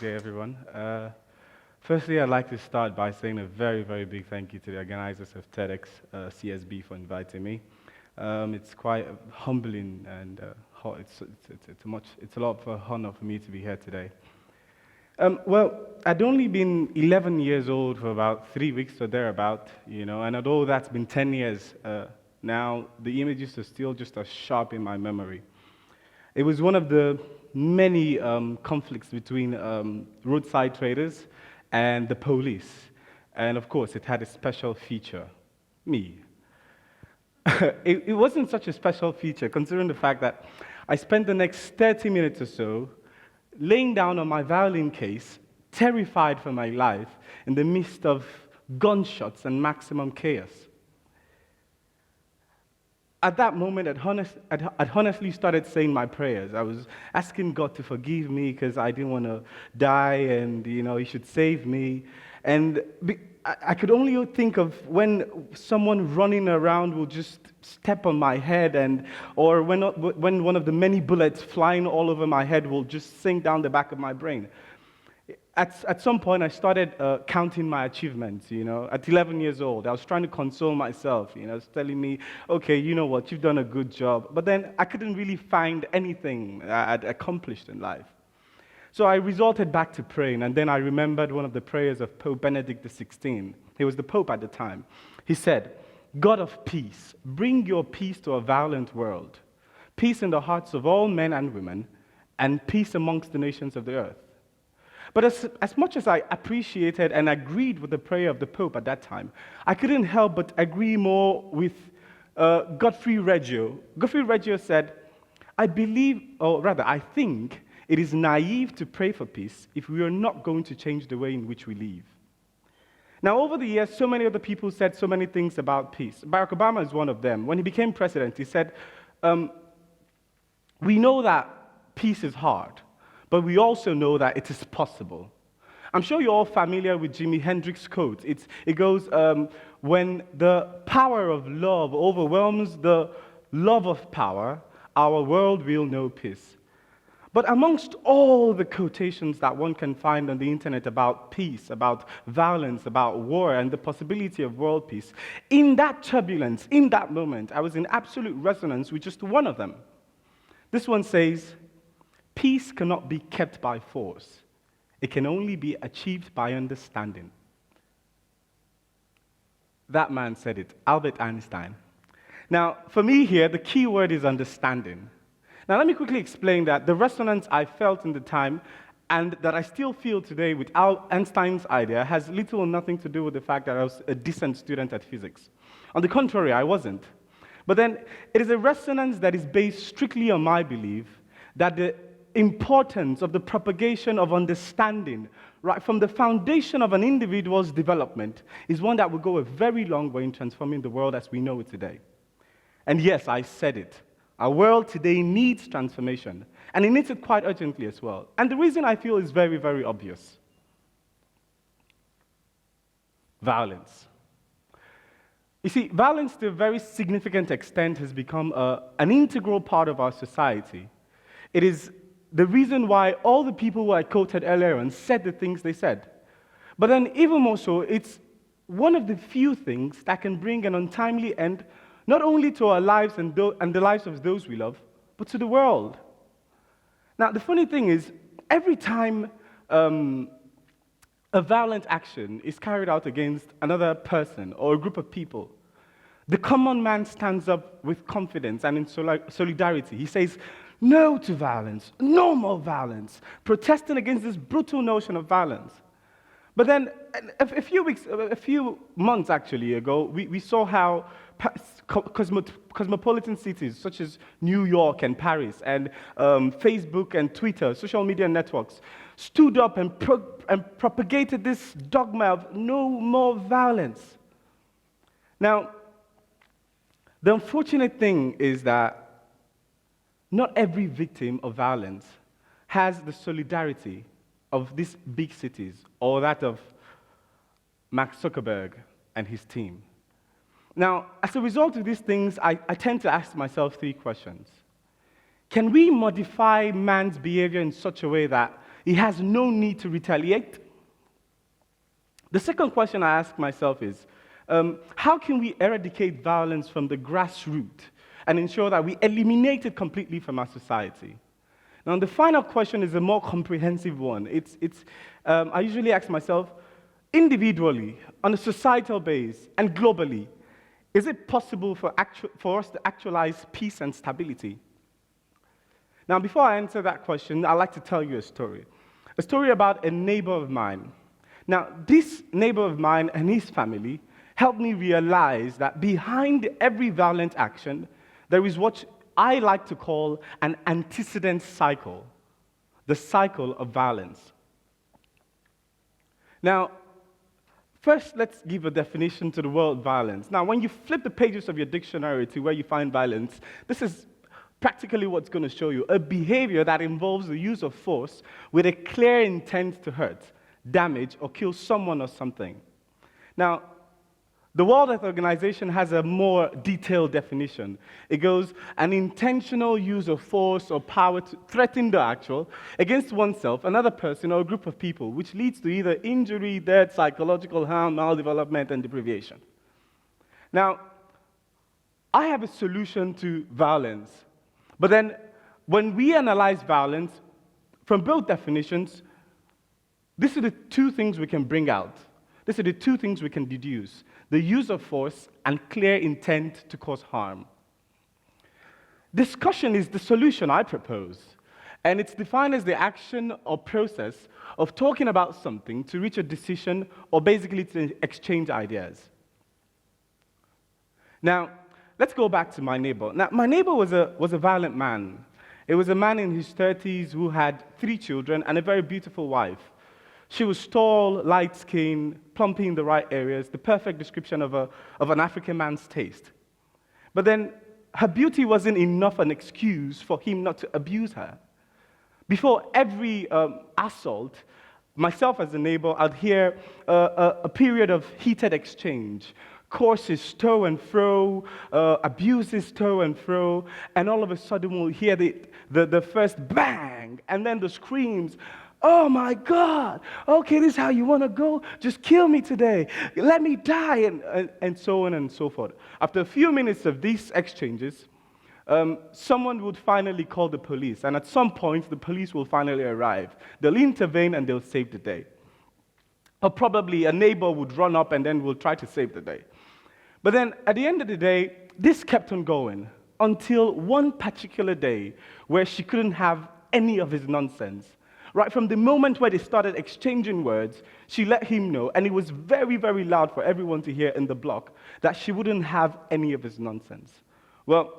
day, everyone. Firstly, I'd like to start by saying a very, very big thank you to the organizers of TEDx CSB for inviting me. It's quite humbling and it's a lot of honor for me to be here today. Well, I'd only been 11 years old for about 3 weeks or thereabout, and although that's been 10 years now, the images are still just as sharp in my memory. It was one of the many conflicts between roadside traders and the police. And of course, it had a special feature, me. It wasn't such a special feature, considering the fact that I spent the next 30 minutes or so laying down on my violin case, terrified for my life, in the midst of gunshots and maximum chaos. At that moment, I'd honestly started saying my prayers. I was asking God to forgive me because I didn't want to die, and He should save me. And I could only think of when someone running around will just step on my head, or when one of the many bullets flying all over my head will just sink down the back of my brain. At some point, I started counting my achievements, At 11 years old, I was trying to console myself, It's telling me, okay, you know what, you've done a good job. But then I couldn't really find anything I'd accomplished in life. So I resorted back to praying, and then I remembered one of the prayers of Pope Benedict XVI. He was the Pope at the time. He said, "God of peace, bring your peace to a violent world, peace in the hearts of all men and women, and peace amongst the nations of the earth." But as much as I appreciated and agreed with the prayer of the Pope at that time, I couldn't help but agree more with Godfrey Reggio. Godfrey Reggio said, I think it is naive to pray for peace if we are not going to change the way in which we live. Now, over the years, so many other people said so many things about peace. Barack Obama is one of them. When he became president, he said, we know that peace is hard, but we also know that it is possible. I'm sure you're all familiar with Jimi Hendrix's quote. It goes, when the power of love overwhelms the love of power, our world will know peace. But amongst all the quotations that one can find on the internet about peace, about violence, about war, and the possibility of world peace, in that turbulence, in that moment, I was in absolute resonance with just one of them. This one says, peace cannot be kept by force. It can only be achieved by understanding. That man said it, Albert Einstein. Now, for me here, the key word is understanding. Now, let me quickly explain that the resonance I felt in the time and that I still feel today with Einstein's idea has little or nothing to do with the fact that I was a decent student at physics. On the contrary, I wasn't. But then, it is a resonance that is based strictly on my belief that the importance of the propagation of understanding, right from the foundation of an individual's development, is one that will go a very long way in transforming the world as we know it today. And yes, I said it. Our world today needs transformation, and it needs it quite urgently as well. And the reason I feel is very, very obvious. Violence. You see, violence to a very significant extent has become an integral part of our society. It is the reason why all the people who I quoted earlier on said the things they said. But then even more so, it's one of the few things that can bring an untimely end not only to our lives and the lives of those we love, but to the world. Now, the funny thing is, every time a violent action is carried out against another person or a group of people, the common man stands up with confidence and in solidarity. He says, no to violence, no more violence, protesting against this brutal notion of violence. But then, a few months actually ago, we saw how cosmopolitan cities such as New York and Paris and Facebook and Twitter, social media networks, stood up and propagated this dogma of no more violence. Now, the unfortunate thing is that not every victim of violence has the solidarity of these big cities or that of Mark Zuckerberg and his team. Now, as a result of these things, I tend to ask myself 3 questions. Can we modify man's behavior in such a way that he has no need to retaliate. The second question I ask myself is, how can we eradicate violence from the grassroots and ensure that we eliminate it completely from our society? Now, the final question is a more comprehensive one. I usually ask myself, individually, on a societal base, and globally, is it possible for us to actualize peace and stability? Now, before I answer that question, I'd like to tell you a story about a neighbor of mine. Now, this neighbor of mine and his family helped me realize that behind every violent action, there is what I like to call an antecedent cycle, the cycle of violence. Now, first, let's give a definition to the word violence. Now, when you flip the pages of your dictionary to where you find violence, this is practically what's going to show you: a behavior that involves the use of force with a clear intent to hurt, damage, or kill someone or something. Now, the World Health Organization has a more detailed definition. It goes, an intentional use of force or power to threaten the actual against oneself, another person, or a group of people, which leads to either injury, death, psychological harm, maldevelopment, and deprivation. Now, I have a solution to violence. But then, when we analyze violence, from both definitions, these are the two things we can bring out. These are the two things we can deduce: the use of force and clear intent to cause harm. Discussion is the solution I propose, and it's defined as the action or process of talking about something to reach a decision, or basically to exchange ideas. Now, let's go back to my neighbor. Now, my neighbor was a violent man. It was a man in his 30s who had 3 children and a very beautiful wife. She was tall, light-skinned, plumpy in the right areas, the perfect description of an African man's taste. But then, her beauty wasn't enough an excuse for him not to abuse her. Before every assault, myself as a neighbor, I'd hear a period of heated exchange. Courses to and fro, abuses to and fro, and all of a sudden we'll hear the first bang, and then the screams, "Oh my God, okay, this is how you want to go? Just kill me today, let me die," and so on and so forth. After a few minutes of these exchanges, someone would finally call the police, and at some point, the police will finally arrive. They'll intervene and they'll save the day. Or probably a neighbor would run up and then will try to save the day. But then, at the end of the day, this kept on going until one particular day where she couldn't have any of his nonsense. Right from the moment where they started exchanging words, she let him know, and it was very, very loud for everyone to hear in the block, that she wouldn't have any of his nonsense. Well,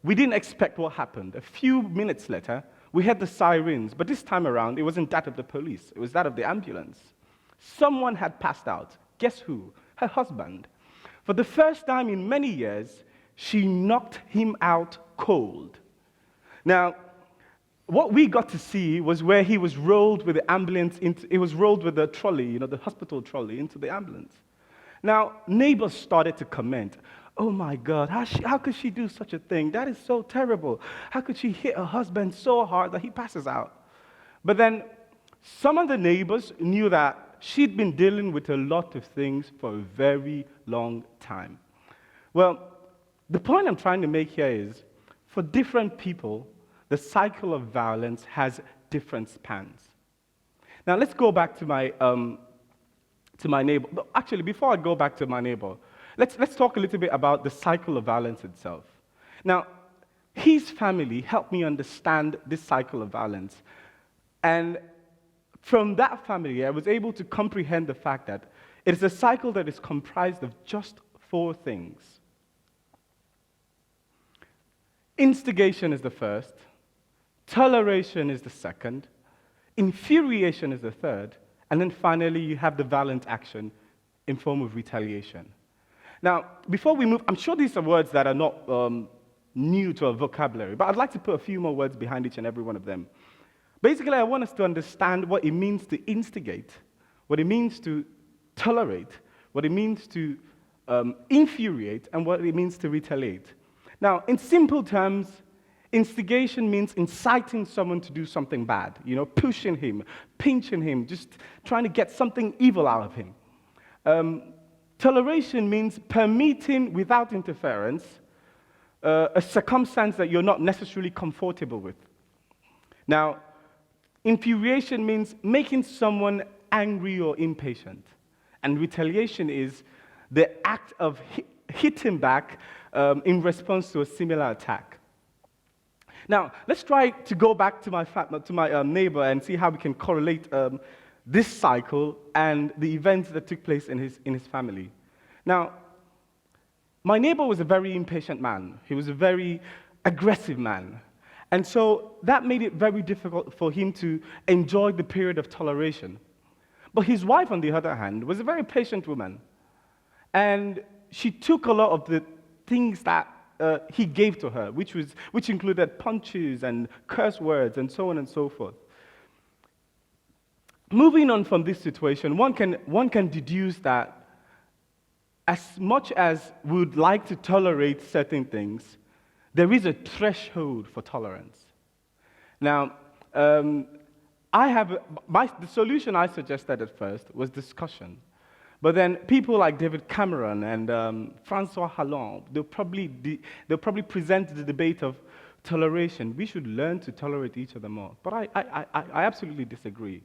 we didn't expect what happened. A few minutes later, we heard the sirens, but this time around, it wasn't that of the police, it was that of the ambulance. Someone had passed out. Guess who? Her husband. For the first time in many years, she knocked him out cold. Now, what we got to see was where he was rolled with the ambulance he was rolled with the trolley, the hospital trolley, into the ambulance. Now, neighbors started to comment, "Oh my God, how could she do such a thing? That is so terrible. How could she hit her husband so hard that he passes out?" But then, some of the neighbors knew that she'd been dealing with a lot of things for a very long time. Well, the point I'm trying to make here is, for different people, the cycle of violence has different spans. Now, let's go back to my neighbor. Actually, before I go back to my neighbor, let's talk a little bit about the cycle of violence itself. Now, his family helped me understand this cycle of violence. And from that family, I was able to comprehend the fact that it is a cycle that is comprised of just 4 things. Instigation is the first, toleration is the second, infuriation is the third, and then finally you have the violent action in form of retaliation. Now, before we move, I'm sure these are words that are not new to our vocabulary, but I'd like to put a few more words behind each and every one of them. Basically, I want us to understand what it means to instigate, what it means to tolerate, what it means to infuriate, and what it means to retaliate. Now, in simple terms, Instigation means inciting someone to do something bad, pushing him, pinching him, just trying to get something evil out of him. Toleration means permitting without interference a circumstance that you're not necessarily comfortable with. Now, infuriation means making someone angry or impatient. And retaliation is the act of hitting back in response to a similar attack. Now, let's try to go back to my neighbor and see how we can correlate this cycle and the events that took place in his family. Now, my neighbor was a very impatient man. He was a very aggressive man. And so that made it very difficult for him to enjoy the period of toleration. But his wife, on the other hand, was a very patient woman. And she took a lot of the things that he gave to her, which included punches and curse words and so on and so forth. Moving on from this situation, one can deduce that as much as we would like to tolerate certain things, there is a threshold for tolerance. Now, the solution I suggested at first was discussion. But then people like David Cameron and Francois Hollande, they'll probably present the debate of toleration. We should learn to tolerate each other more. But I absolutely disagree.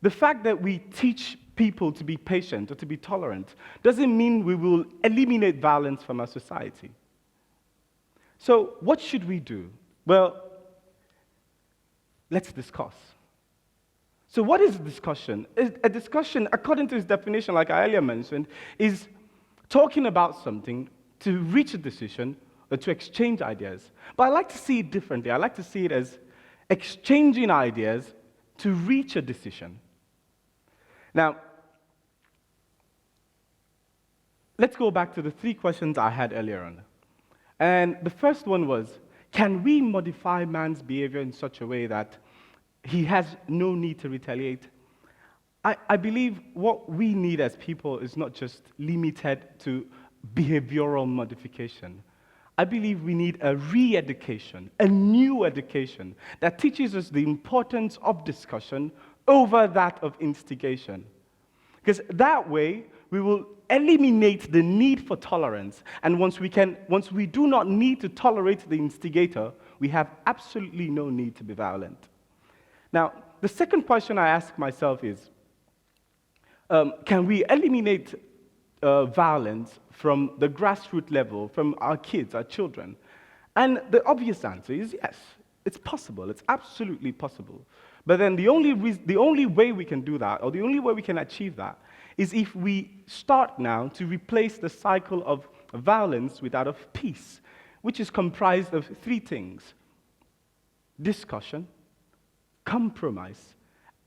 The fact that we teach people to be patient or to be tolerant doesn't mean we will eliminate violence from our society. So what should we do? Well, let's discuss. So what is a discussion? A discussion, according to its definition, like I earlier mentioned, is talking about something to reach a decision or to exchange ideas. But I like to see it differently. I like to see it as exchanging ideas to reach a decision. Now, let's go back to the 3 questions I had earlier on. And the first one was, can we modify man's behavior in such a way that he has no need to retaliate? I believe what we need as people is not just limited to behavioral modification. I believe we need a re-education, a new education that teaches us the importance of discussion over that of instigation. Because that way, we will eliminate the need for tolerance. And once we do not need to tolerate the instigator, we have absolutely no need to be violent. Now, the second question I ask myself is, can we eliminate violence from the grassroots level, from our kids, our children? And the obvious answer is yes, it's possible. It's absolutely possible. But then the only way we can do that, or the only way we can achieve that, is if we start now to replace the cycle of violence with that of peace, which is comprised of 3 things: discussion, compromise,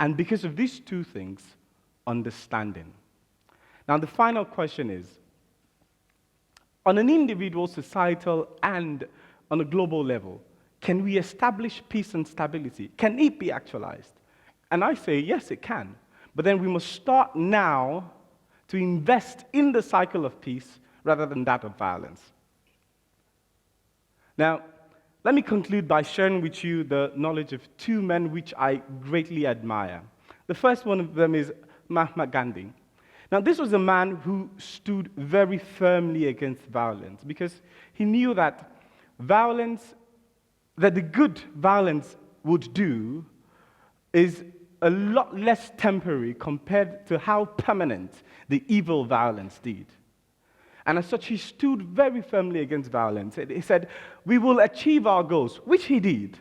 and because of these 2 things, understanding. Now, the final question is, on an individual, societal, and on a global level, can we establish peace and stability? Can it be actualized? And I say, yes, it can. But then we must start now to invest in the cycle of peace rather than that of violence. Now, let me conclude by sharing with you the knowledge of 2 men which I greatly admire. The first one of them is Mahatma Gandhi. Now, this was a man who stood very firmly against violence because he knew that the good violence would do is a lot less temporary compared to how permanent the evil violence did. And as such, he stood very firmly against violence. He said, we will achieve our goals, which he did,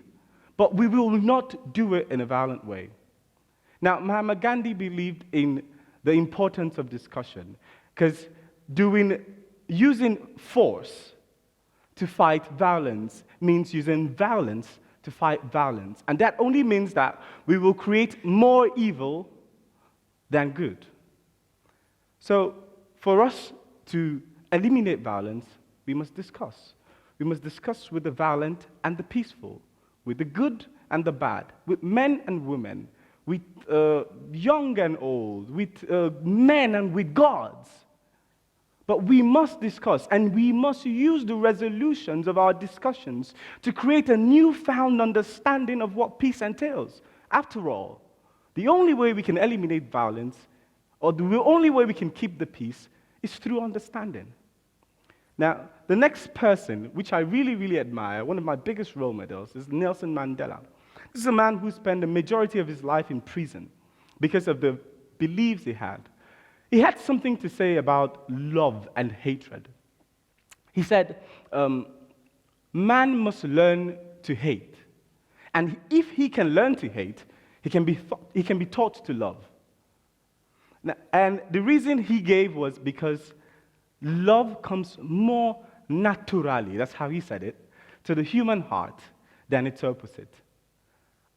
but we will not do it in a violent way. Now, Mahatma Gandhi believed in the importance of discussion, because using force to fight violence means using violence to fight violence. And that only means that we will create more evil than good. So, for us to eliminate violence, we must discuss. We must discuss with the violent and the peaceful, with the good and the bad, with men and women, with young and old, with men and with gods. But we must discuss, and we must use the resolutions of our discussions to create a newfound understanding of what peace entails. After all, the only way we can eliminate violence, or the only way we can keep the peace, is through understanding. Now, the next person, which I really, really admire, one of my biggest role models, is Nelson Mandela. This is a man who spent the majority of his life in prison because of the beliefs he had. He had something to say about love and hatred. He said, man must learn to hate. And if he can learn to hate, he can be taught to love. Now, and the reason he gave was because love comes more naturally, that's how he said it, to the human heart than its opposite.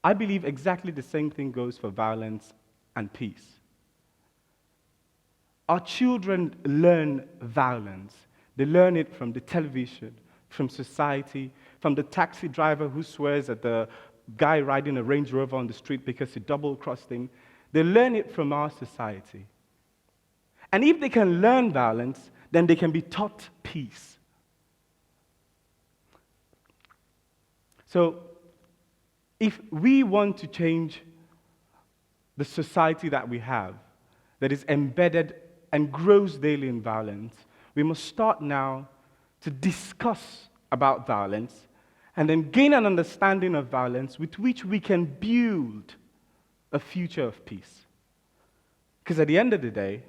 I believe exactly the same thing goes for violence and peace. Our children learn violence. They learn it from the television, from society, from the taxi driver who swears at the guy riding a Range Rover on the street because he double-crossed him. They learn it from our society. And if they can learn violence, then they can be taught peace. So, if we want to change the society that we have, that is embedded and grows daily in violence, we must start now to discuss about violence and then gain an understanding of violence with which we can build a future of peace. Because at the end of the day,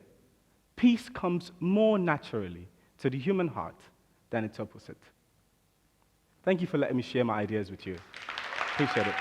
peace comes more naturally to the human heart than its opposite. Thank you for letting me share my ideas with you. Appreciate it.